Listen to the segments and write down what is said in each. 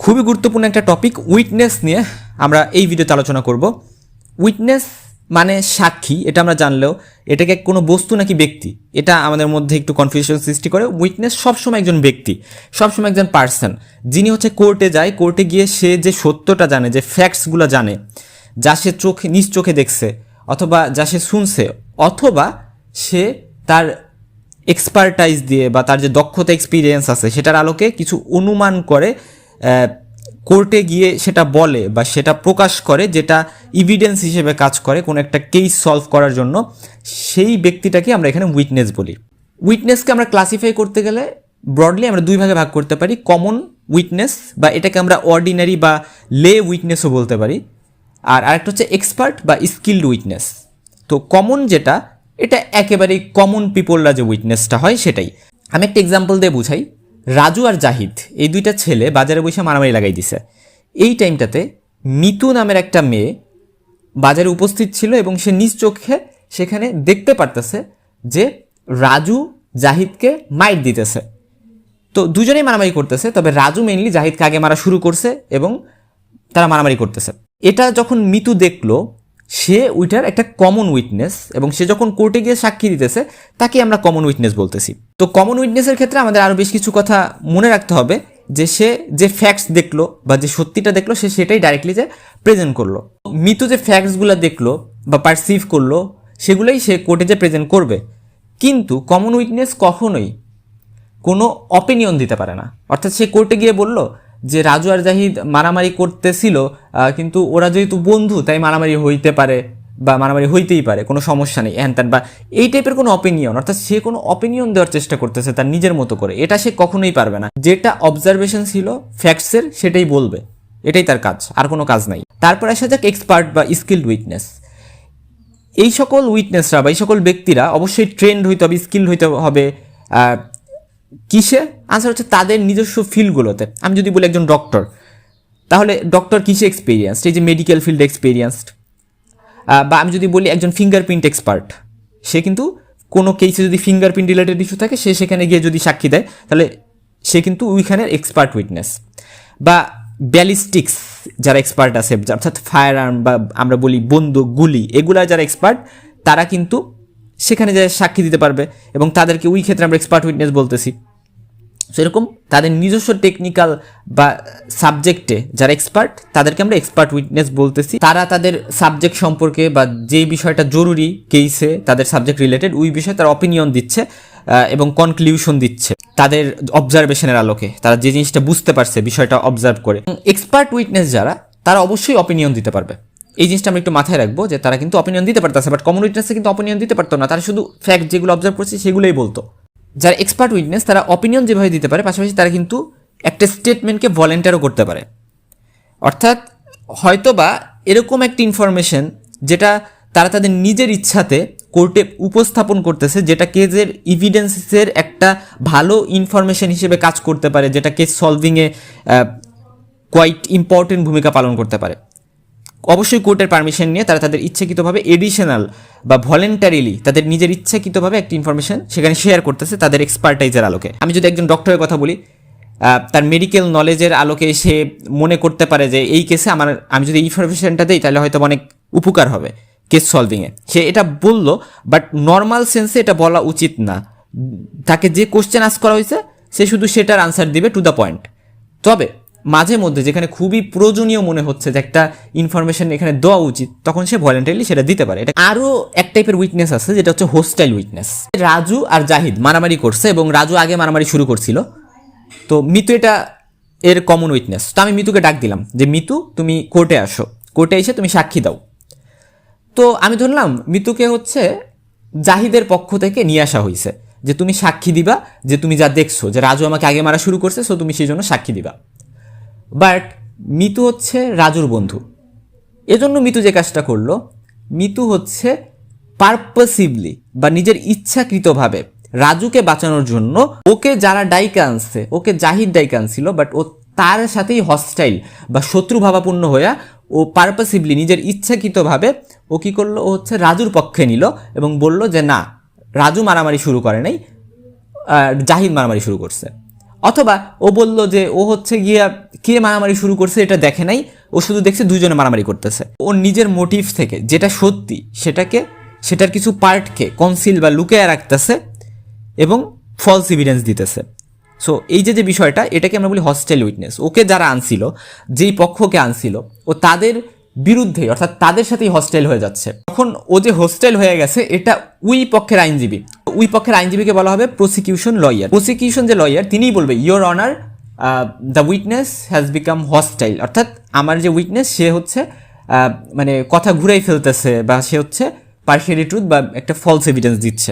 খুবই গুরুত্বপূর্ণ একটা টপিক উইটনেস নিয়ে আমরা এই ভিডিওতে আলোচনা করব। উইটনেস মানে সাক্ষী, এটা আমরা জানলেও এটাকে কোনো বস্তু নাকি ব্যক্তি, এটা আমাদের মধ্যে একটু কনফিউশন সৃষ্টি করে। উইটনেস সবসময় একজন ব্যক্তি, সবসময় একজন পার্সন, যিনি হচ্ছে কোর্টে যায়, কোর্টে গিয়ে সে যে সত্যটা জানে, যে ফ্যাক্টসগুলো জানে, যা সে নিজ চোখে দেখছে অথবা যা সে শুনছে, অথবা সে তার এক্সপার্টাইজ দিয়ে বা তার যে দক্ষতা এক্সপিরিয়েন্স আছে সেটার আলোকে কিছু অনুমান করে কোর্টে গিয়ে সেটা বলে বা সেটা প্রকাশ করে, যেটা এভিডেন্স হিসেবে কাজ করে কোনো একটা কেস সলভ করার জন্য, সেই ব্যক্তিটাকে আমরা এখানে উইটনেস বলি। উইটনেসকে আমরা ক্লাসিফাই করতে গেলে ব্রডলি আমরা দুই ভাগে ভাগ করতে পারি, কমন উইটনেস বা এটাকে আমরা অর্ডিনারি বা লে উইটনেসও বলতে পারি, আর আরেকটা হচ্ছে এক্সপার্ট বা স্কিল্ড উইটনেস। তো কমন যেটা, এটা একেবারেই কমন পিপলরা যে উইটনেসটা হয় সেটাই। আমি একটা এক্সাম্পল দিয়ে বুঝাই। রাজু আর জাহিদ এই দুইটা ছেলে বাজারে বসে মারামারি লাগাই দিছে। এই টাইমটাতে মিতু নামের একটা মেয়ে বাজারে উপস্থিত ছিল এবং সে নিজ চোখে সেখানে দেখতে পারতেছে যে রাজু জাহিদকে মাইট দিতেছে। তো দুজনেই মারামারি করতেছে, তবে রাজু মেইনলি জাহিদকে আগে মারা শুরু করছে এবং তারা মারামারি করতেছে। এটা যখন মিতু দেখলো, সে ওইটার একটা কমন উইটনেস, এবং সে যখন কোর্টে গিয়ে সাক্ষী দিতেছে তাকে আমরা কমন উইটনেস বলতেছি। তো কমন উইটনেসের ক্ষেত্রে আমাদের আরও বেশ কিছু কথা মনে রাখতে হবে, যে সে যে ফ্যাক্টস দেখলো বা যে সত্যিটা দেখলো সে সেটাই ডাইরেক্টলি যে প্রেজেন্ট করলো। মিতু যে ফ্যাক্টসগুলো দেখলো বা পারসিভ করলো সেগুলোই সে কোর্টে যে প্রেজেন্ট করবে। কিন্তু কমন উইটনেস কখনোই কোনো অপিনিয়ন দিতে পারে না। অর্থাৎ সে কোর্টে গিয়ে বলল যে রাজু আর জাহিদ মারামারি করতেছিল, কিন্তু ওরা যেহেতু বন্ধু তাই মারামারি হইতে পারে বা মারামারি হইতেই পারে, কোনো সমস্যা নেই হ্যান বা এই টাইপের কোনো অপিনিয়ন, অর্থাৎ সে কোনো অপিনিয়ন দেওয়ার চেষ্টা করতেছে তার নিজের মতো করে, এটা সে কখনোই পারবে না। যেটা অবজারভেশন ছিল ফ্যাক্টসের সেটাই বলবে, এটাই তার কাজ, আর কোনো কাজ নাই। তারপর আসা যাক এক্সপার্ট বা স্কিল্ড উইটনেস। এই সকল উইটনেসরা বা এই সকল ব্যক্তিরা অবশ্যই ট্রেন্ড হইতে হবে, স্কিল্ড হইতে হবে। কিসে? আনসার হচ্ছে তাদের নিজস্ব ফিল্ডগুলোতে। আমি যদি বলি একজন ডক্টর, তাহলে ডক্টর কিসে এক্সপিরিয়েন্সড? এই যে মেডিকেল ফিল্ডে এক্সপিরিয়েন্সড। বা আমি যদি বলি একজন ফিঙ্গারপ্রিন্ট এক্সপার্ট, সে কিন্তু কোনো কেসে যদি ফিঙ্গারপ্রিন্ট রিলেটেড ইস্যু থাকে সে সেখানে গিয়ে যদি সাক্ষী দেয় তাহলে সে কিন্তু ওইখানের এক্সপার্ট উইটনেস। বা ব্যালিস্টিক্স যারা এক্সপার্ট আছে, অর্থাৎ ফায়ার আর্ম বা আমরা বলি বন্দুক, গুলি, এগুলা যারা এক্সপার্ট তারা কিন্তু সেখানে যায় সাক্ষী দিতে পারবে এবং তাদেরকে ওই ক্ষেত্রে আমরা এক্সপার্ট উইটনেস বলতেছি। সেরকম তাদের নিজস্ব টেকনিক্যাল বা সাবজেক্টে যারা এক্সপার্ট তাদেরকে আমরা এক্সপার্ট উইটনেস বলতেছি। তারা তাদের সাবজেক্ট সম্পর্কে বা যে বিষয়টা জরুরি কেসে তাদের সাবজেক্ট রিলেটেড ওই বিষয়ে তারা অপিনিয়ন দিচ্ছে এবং কনক্লিউশন দিচ্ছে তাদের অবজারভেশনের আলোকে, তারা যে জিনিসটা বুঝতে পারছে বিষয়টা অবজার্ভ করে। এক্সপার্ট উইটনেস যারা, তারা অবশ্যই অপিনিয়ন দিতে পারবে। এই জিনিসটা আমরা একটু মাথায় রাখবো যে তারা কিন্তু অপিনিয়ন দিতে পারতেছে, বাট কমন উইটনেসে কিন্তু অপিনিয়ন দিতে পারতো না, তারা শুধু ফ্যাক্ট যেগুলো অবজার্ভ করছে সেগুলোই বলতো। যারা এক্সপার্ট উইটনেস তারা অপিনিয়ন যেভাবে দিতে পারে, পাশাপাশি তারা কিন্তু একটা স্টেটমেন্টকে ভলেন্টিয়ারও করতে পারে। অর্থাৎ হয়তোবা এরকম একটা ইনফরমেশন যেটা তারা তাদের নিজের ইচ্ছাতে কোর্টে উপস্থাপন করতেছে, যেটা কেসের এভিডেন্সের একটা ভালো ইনফরমেশন হিসেবে কাজ করতে পারে, যেটা কেস সলভিংয়ে কোয়াইট ইম্পর্টেন্ট ভূমিকা পালন করতে পারে। অবশ্যই কোর্টের পারমিশন নিয়ে তারা তাদের ইচ্ছাকৃতভাবে এডিশনাল বা ভলেন্টারিলি তাদের নিজের ইচ্ছাকৃতভাবে একটা ইনফরমেশন সেখানে শেয়ার করতেছে তাদের এক্সপার্টাইজের আলোকে। আমি যদি একজন ডক্টরের কথা বলি, তার মেডিকেল নলেজের আলোকে সে মনে করতে পারে যে এই কেসে আমি যদি ইনফরমেশনটা দিই তাহলে হয়তো অনেক উপকার হবে কেস সলভিংয়ে, সে এটা বলল, বাট নর্মাল সেন্সে এটা বলা উচিত না। তাকে যে কোশ্চেন আস্ক করা হয়েছে সে শুধু সেটার আনসার দিবে টু দ্য পয়েন্ট। তবে মাঝে মধ্যে যেখানে খুবই প্রয়োজনীয় মনে হচ্ছে যে একটা ইনফরমেশন এখানে দেওয়া উচিত, তখন সে ভলেন্টারিলি সেটা দিতে পারে। এটা আরও এক টাইপের উইটনেস আছে যেটা হচ্ছে হোস্টাইল উইটনেস। রাজু আর জাহিদ মারামারি করছে এবং রাজু আগে মারামারি শুরু করছিল, তো মিতু এটা এর কমন উইটনেস। তো আমি মিতুকে ডাক দিলাম যে মিতু তুমি কোর্টে আসো, কোর্টে এসে তুমি সাক্ষী দাও। তো আমি ধরলাম মিতুকে হচ্ছে জাহিদের পক্ষ থেকে নিয়ে আসা হয়েছে যে তুমি সাক্ষী দিবা, যে তুমি যা দেখছো যে রাজু আমাকে আগে মারা শুরু করছে, সো তুমি সেই জন্য সাক্ষী দিবা। বাট মিতু হচ্ছে রাজুর বন্ধু, এজন্য মিতু যে কাজটা করলো, মিতু হচ্ছে পারপাসিভলি বা নিজের ইচ্ছাকৃতভাবে রাজুকে বাঁচানোর জন্য ওকে যারা ডাইকে আনছে, ওকে জাহিদ ডাইকে আনছিল, বাট ও তার সাথেই হস্টাইল বা শত্রুভাবাপূর্ণ হইয়া ও পারপাসিভলি নিজের ইচ্ছাকৃতভাবে ও কী করলো, ও হচ্ছে রাজুর পক্ষে নিল এবং বলল যে না, রাজু মারামারি শুরু করে নাই, জাহিদ মারামারি শুরু করছে। অথবা ও বলল যে ও হচ্ছে গিয়া কে মারামারি শুরু করছে এটা দেখে নাই, ও শুধু দেখছে দুইজনে মারামারি করতেছে। ওর নিজের মোটিভ থেকে যেটা সত্যি সেটার কিছু পার্টকে কনসিল বা লুকিয়ে রাখতেছে এবং ফলস এভিডেন্স দিতেছে। সো এই যে বিষয়টা, এটাকে আমরা বলি হস্টাইল উইটনেস। ওকে যারা আনছিল, যেই পক্ষকে আনছিল, ও তাদের বিরুদ্ধে অর্থাৎ তাদের সাথেই হস্টাইল হয়ে যাচ্ছে। তখন ও যে হস্টাইল হয়ে গেছে, এটা উই পক্ষের আইনজীবীকে বলা হবে প্রসিকিউশন লয়ার। প্রসিকিউশন যে লয়ার, তিনিই বলবে your honour the witness has become hostile, অর্থাৎ আমার যে উইটনেস সে হচ্ছে মানে কথা ঘুরাই ফেলতেছে বা সে হচ্ছে পার্শিয়ালি ট্রুথ বা একটা ফলস এভিডেন্স দিচ্ছে।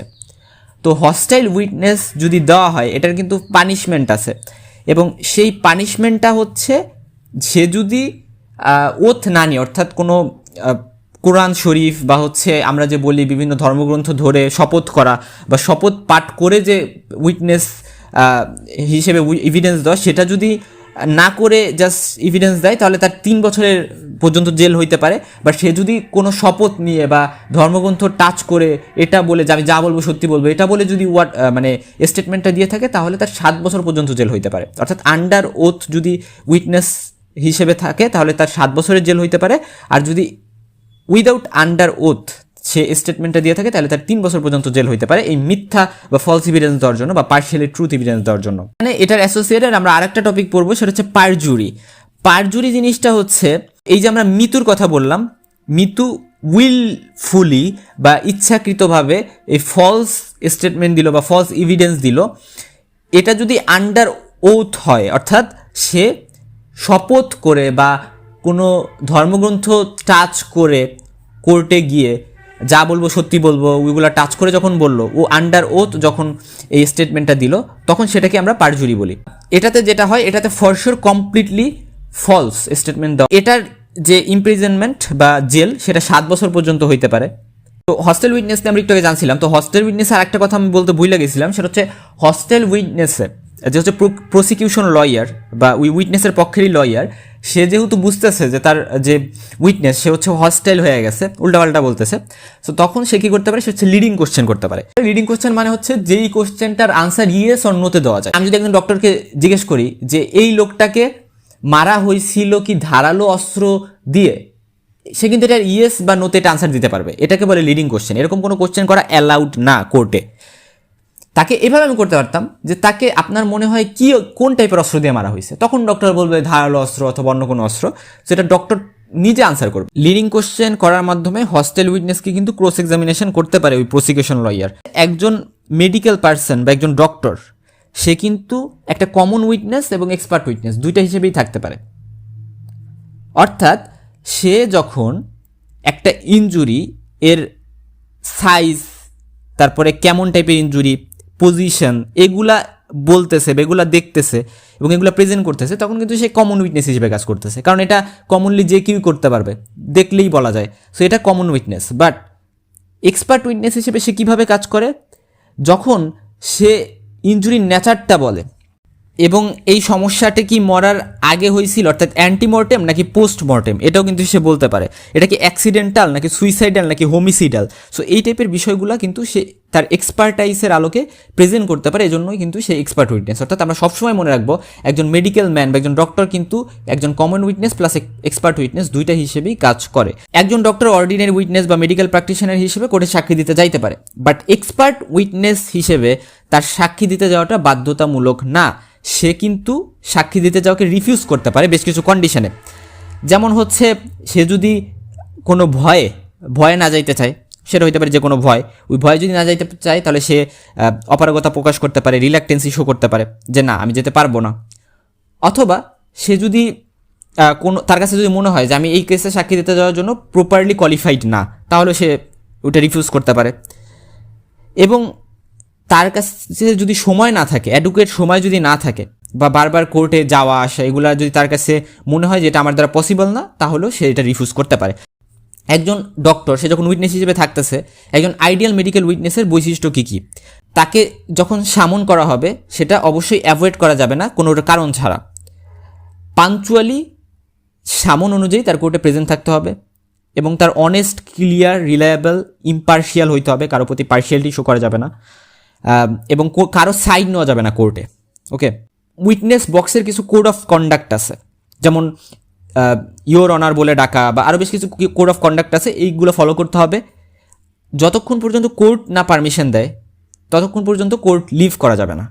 তো হস্টাইল উইটনেস যদি দেওয়া হয়, এটার কিন্তু পানিশমেন্ট আছে, এবং সেই পানিশমেন্টটা হচ্ছে সে যদি ওথ না নিয়ে, অর্থাৎ কোনো কোরআন শরীফ বা হচ্ছে আমরা যে বলি বিভিন্ন ধর্মগ্রন্থ ধরে শপথ করা বা শপথ পাঠ করে যে উইটনেস হিসেবে এভিডেন্স দেওয়া, সেটা যদি না করে জাস্ট এভিডেন্স দেয়, তাহলে তার 3 বছরের পর্যন্ত জেল হইতে পারে। বা সে যদি কোনো শপথ নিয়ে বা ধর্মগ্রন্থ টাচ করে এটা বলে যে আমি যা বলবো সত্যি বলবো, এটা বলে যদি মানে স্টেটমেন্টটা দিয়ে থাকে, তাহলে তার 7 বছর পর্যন্ত জেল হইতে পারে। অর্থাৎ আন্ডার ওথ যদি উইটনেস হিসেবে থাকে, তাহলে তার 7 বছরের জেল হইতে পারে। আর যদি উইদাউট আন্ডার ওথ সে স্টেটমেন্টটা দিয়ে থাকে, তাহলে তার 3 বছর পর্যন্ত জেল হইতে পারে, এই মিথ্যা বা ফলস এভিডেন্স দেওয়ার জন্য বা পার্শিয়ালি ট্রুথ এভিডেন্স দেওয়ার জন্য। মানে এটার অ্যাসোসিয়েটেড আমরা আরেকটা টপিক পড়বো, সেটা হচ্ছে পারজুরি। পারজুরি জিনিসটা হচ্ছে এই যে আমরা মিতুর কথা বললাম, মিতু উইলফুলি বা ইচ্ছাকৃতভাবে এই ফলস স্টেটমেন্ট দিল বা ফলস এভিডেন্স দিল, এটা যদি আন্ডার ওথ হয়, অর্থাৎ সে শপথ করে বা কোনো ধর্মগ্রন্থ টাচ করে কোর্টে গিয়ে যা বলবো সত্যি বলবো ওইগুলো টাচ করে যখন বললো, ও আন্ডার ওথ যখন এই স্টেটমেন্টটা দিল, তখন সেটাকে আমরা পারজুরি বলি। এটাতে যেটা হয়, এটাতে for sure completely false statement দেওয়া, এটার যে ইমপ্রিজনমেন্ট বা জেল সেটা 7 বছর পর্যন্ত হইতে পারে। তো হস্টেল উইটনেস আমরা একটু আগে জানছিলাম। তো হস্টেল উইটনেসে আর একটা কথা আমি বলতে ভুলে গেছিলাম, সেটা হচ্ছে হস্টেল উইটনেসে যে হচ্ছে প্রসিকিউশন লয়ার বা উইটনেসের পক্ষেরই লয়ার, সে যেহেতু বুঝতেছে যে তার যে উইটনেস সে হচ্ছে হস্টাইল হয়ে গেছে, উল্টাপাল্টা বলতেছে, তো তখন সে কি করতে পারে, সে হচ্ছে লিডিং কোশ্চেন করতে পারে। লিডিং কোশ্চেন মানে হচ্ছে যেই কোশ্চেনটার আনসার ইয়েস অর নোতে দেওয়া যায়। আমি যদি একজন ডক্টরকে জিজ্ঞেস করি যে এই লোকটাকে মারা হয়েছিল কি ধারালো অস্ত্র দিয়ে, সে কিন্তু এটা ইয়েস বা নোতে এটা আনসার দিতে পারবে, এটাকে বলে লিডিং কোশ্চেন। এরকম কোনো কোশ্চেন করা অ্যালাউড না কোর্টে। তাকে এভাবে আমি করতে পারতাম যে তাকে আপনার মনে হয় কি কোন টাইপের অস্ত্র দিয়ে মারা হয়েছে, তখন ডক্টর বলবে ধারালো অস্ত্র অথবা অন্য কোনো অস্ত্র, সেটা ডক্টর নিজে আনসার করবে। লিডিং কোশ্চেন করার মাধ্যমে হস্টেল উইটনেসকে কিন্তু ক্রস এক্সামিনেশন করতে পারে ওই প্রসিকিউশন লয়ার। একজন মেডিকেল পার্সন বা একজন ডক্টর, সে কিন্তু একটা কমন উইটনেস এবং এক্সপার্ট উইটনেস দুইটা হিসেবেই থাকতে পারে। অর্থাৎ সে যখন একটা ইনজুরি এর সাইজ, তারপরে কেমন টাইপের ইনজুরি, পজিশন, এগুলা বলতেছে, এগুলা দেখতেছে এবং এগুলা প্রেজেন্ট করতেছে, তখন কিন্তু সে কমন উইটনেস হিসেবে কাজ করতেছে, কারণ এটা কমনলি যে কেউ করতে পারবে, দেখলেই বলা যায়। সো এটা common witness. But expert witness হিসেবে সে কীভাবে কাজ করে, যখন সে ইনজুরির নেচারটা বলে এবং এই সমস্যাটা কি মরার আগে হয়েছিল, অর্থাৎ অ্যান্টিমর্টেম নাকি পোস্টমর্টেম, এটাও কিন্তু সে বলতে পারে। এটা কি অ্যাক্সিডেন্টাল নাকি সুইসাইডাল নাকি হোমিসাইডাল। সো এই টাইপের বিষয়গুলো কিন্তু সে তার এক্সপার্টাইজের আলোকে প্রেজেন্ট করতে পারে, এজন্যই কিন্তু সে এক্সপার্ট উইটনেস। অর্থাৎ আমরা সবসময় মনে রাখবো একজন মেডিকেল ম্যান বা একজন ডক্টর কিন্তু একজন common witness plus expert witness দুইটা হিসেবেই কাজ করে। একজন ডক্টর অর্ডিনারি উইটনেস বা মেডিকেল প্র্যাকটিশনার হিসেবে কোর্টে সাক্ষী দিতে যাইতে পারে, বাট এক্সপার্ট উইটনেস হিসেবে তার সাক্ষী দিতে যাওয়াটা বাধ্যতামূলক না। সে কিন্তু সাক্ষী দিতে যাওয়াকে রিফিউজ করতে পারে বেশ কিছু কন্ডিশনে। যেমন হচ্ছে সে যদি কোনো ভয়ে না যাইতে চায়, সেটা হইতে পারে যে কোনো ভয়, ওই ভয়ে যদি না যাইতে চায়, তাহলে সে অপারগতা প্রকাশ করতে পারে, রিল্যাক্টেন্সি শো করতে পারে যে না আমি যেতে পারবো না। অথবা সে যদি তার কাছে যদি মনে হয় যে আমি এই কেসে সাক্ষী দিতে যাওয়ার জন্য প্রপারলি কোয়ালিফাইড না, তাহলে সে ওইটা রিফিউজ করতে পারে। এবং তার কাছে যদি সময় না থাকে, অ্যাডুকেট সময় যদি না থাকে, বা বারবার কোর্টে যাওয়া আসা এগুলা যদি তার কাছে মনে হয় যে এটা আমার দ্বারা পসিবল না, তাহলেও সে এটা রিফিউজ করতে পারে। একজন ডক্টর সে যখন উইটনেস হিসেবে থাকতেছে, একজন আইডিয়াল মেডিকেল উইটনেসের বৈশিষ্ট্য কী কী, তাকে যখন সামন করা হবে সেটা অবশ্যই অ্যাভয়েড করা যাবে না কোনো কারণ ছাড়া। পাঞ্চুয়ালি সামন অনুযায়ী তার কোর্টে প্রেজেন্ট থাকতে হবে এবং তার অনেস্ট, ক্লিয়ার, রিলায়েবল, ইম্পার্শিয়াল হইতে হবে, কারো প্রতি পার্শিয়ালিটি শো করা যাবে না এবং কারো সাইড নেওয়া যাবে না কোর্টে। ওকে, উইটনেস বক্সের কিছু কোড অফ কন্ডাক্ট আছে, যেমন ইয়োর অনার বলে ডাকা বা আরও বেশ কিছু কোড অফ কন্ডাক্ট আছে, এইগুলো ফলো করতে হবে। যতক্ষণ পর্যন্ত কোর্ট না পারমিশন দেয় ততক্ষণ পর্যন্ত কোর্ট লিভ করা যাবে না।